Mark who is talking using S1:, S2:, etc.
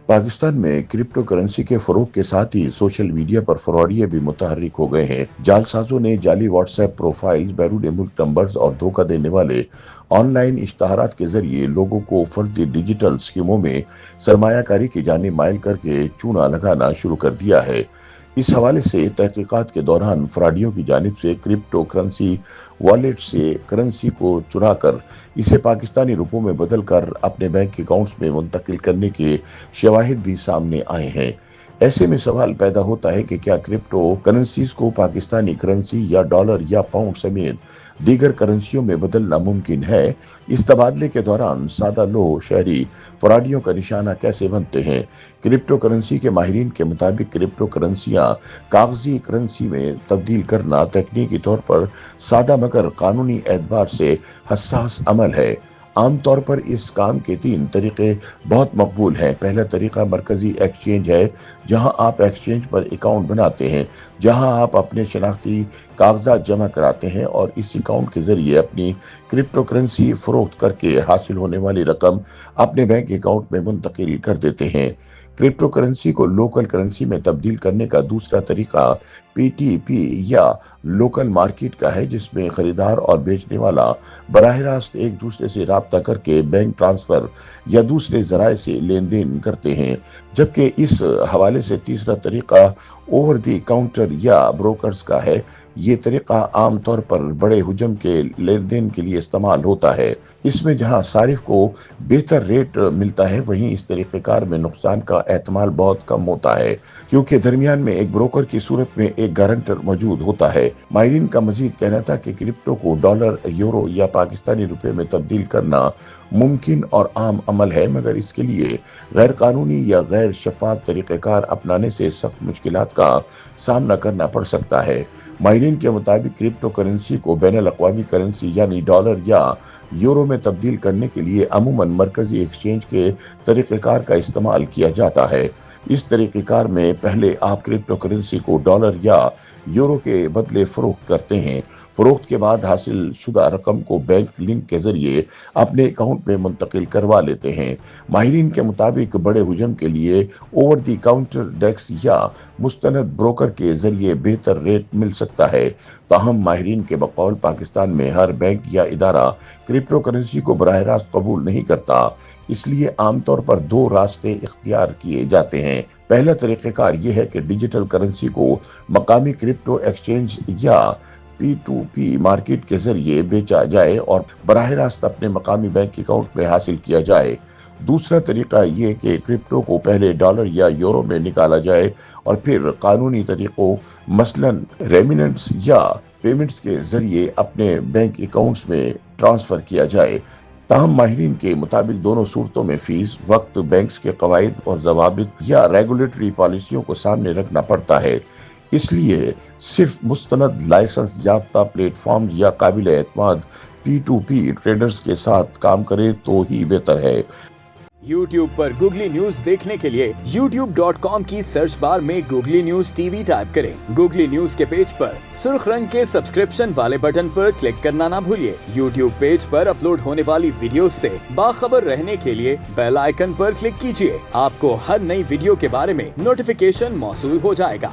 S1: पाकिस्तान में crypto currency के फरोग के साथ ही सोशल मीडिया पर फ्रॉडिये भी मुतहर्रिक हो गए हैं। जालसाजों ने जाली व्हाट्सएप प्रोफाइल्स, बैरून मुल्क नंबर्स और धोखा देने वाले ऑनलाइन इश्तहारात के जरिए लोगों को फर्जी डिजिटल स्कीमों में सरमायाकारी की जानिब माइल करके चूना लगाना शुरू कर दिया है। इस हवाले से तहकीकात के दौरान फ्राडियों की जानिब से क्रिप्टो करेंसी वॉलेट से करेंसी को चुरा कर इसे पाकिस्तानी रुपयों में बदल कर अपने बैंक अकाउंट्स में मुंतकिल करने के शवाहिद भी सामने आए हैं। ऐसे में सवाल पैदा होता है कि क्या क्रिप्टो करेंसीज को पाकिस्तानी करेंसी या डॉलर या पाउंड समेत दीगर करेंसियों में बदलना मुमकिन है। इस तबादले के दौरान सादा लोग शहरी फराडियों का निशाना कैसे बनते हैं। क्रिप्टो करेंसी के माहिरीन के मुताबिक क्रिप्टो करेंसियां कागजी करेंसी में तब्दील करना तकनीकी तौर पर सादा मगर कानूनी एतबार से हसास अमल है। आमतौर पर इस काम के 3 तरीके बहुत मकबूल हैं। पहला तरीका मरकजी एक्सचेंज है, जहां आप एक्सचेंज पर अकाउंट बनाते हैं, जहां आप अपने शनाख्ती कागजात जमा कराते हैं और इस अकाउंट के जरिए अपनी क्रिप्टो करेंसी फरोख्त करके हासिल होने वाली रकम अपने बैंक अकाउंट में मुंतकिल कर देते हैं। क्रिप्टो करेंसी को लोकल करेंसी में तब्दील करने का दूसरा तरीका पीटीपी या लोकल मार्केट का है, जिसमें खरीदार और बेचने वाला बराह रास्त एक दूसरे से राब्ता करके बैंक ट्रांसफर या दूसरे जराए से लेन देन करते हैं। जबकि इस हवाले से तीसरा तरीका ओवर द काउंटर या ब्रोकर्स का है। ये तरीका आमतौर पर बड़े हुजम के लेन देन के लिए इस्तेमाल होता है। इसमें जहां सारिफ को बेहतर रेट मिलता है, वहीं इस तरीक़ेकार में नुकसान का एहतमाल बहुत कम होता है, क्योंकि दरमियान में एक ब्रोकर की सूरत में एक गारंटर मौजूद होता है। माहिरीन का मजीद कहना था कि क्रिप्टो को डॉलर, यूरो या पाकिस्तानी रुपए में तब्दील करना मुमकिन और आम अमल है, मगर इसके लिए गैर कानूनी या गैर शफाफ तरीक़ेकार अपनाने से सख्त मुश्किलात का सामना करना पड़ सकता है। माहिरीन के मुताबिक क्रिप्टो करेंसी को बैनुल-अक़वामी करेंसी यानी डॉलर या यूरो में तब्दील करने के लिए अमूमन मरकजी एक्सचेंज के तरीक़ेकार का इस्तेमाल किया जाता है। इस तरीक़ेकार में पहले आप क्रिप्टो करेंसी को डॉलर या यूरो के बदले फरोख्त करते हैं। फरोख्त के बाद हासिल शुदा रकम को बैंक लिंक के जरिए अपने अकाउंट में मुंतकिल करवा लेते हैं। माहिरीन के मुताबिक बड़े हुजम के लिए ओवर दी काउंटर डेस्क या मुस्तनद ब्रोकर के जरिए बेहतर रेट मिल सकता है। ताहम माहिरीन के बकौल पाकिस्तान में हर बैंक या इदारा क्रिप्टो करेंसी को बराह रास्त कबूल नहीं करता, इसलिए आमतौर पर 2 रास्ते इख्तियार किए जाते हैं। पहला तरीक़ेकार यह है कि डिजिटल करेंसी को मकामी क्रिप्टो एक्सचेंज या P2P मार्केट के जरिए बेचा जाए और बराह रास्त अपने मकामी बैंक अकाउंट में हासिल किया जाए। दूसरा तरीका ये कि क्रिप्टो को पहले डॉलर या यूरो में निकाला जाए और फिर कानूनी तरीकों मसलन रेमिनेंट्स या पेमेंट्स के जरिए अपने बैंक अकाउंट्स में ट्रांसफर किया जाए। ताहम माहिरीन के मुताबिक दोनों सूरतों में फीस, वक्त, बैंक्स के कवायद और जवाबित या रेगुलेटरी पॉलिसियों को सामने रखना पड़ता है। इसलिए सिर्फ मुस्तनद लाइसेंस याफ्ता प्लेटफॉर्म या काबिल एतमाद P2P ट्रेडर्स के साथ काम करे तो ही बेहतर है।
S2: YouTube पर गूगली न्यूज देखने के लिए youtube.com की सर्च बार में गूगली न्यूज टीवी टाइप करें। गूगली न्यूज के पेज पर सुर्ख रंग के सब्सक्रिप्शन वाले बटन पर क्लिक करना ना भूलिए। YouTube पेज पर अपलोड होने वाली वीडियोस से बाखबर रहने के लिए बेल आइकन पर क्लिक कीजिए। आपको हर नई वीडियो के बारे में नोटिफिकेशन मौसूल हो जाएगा।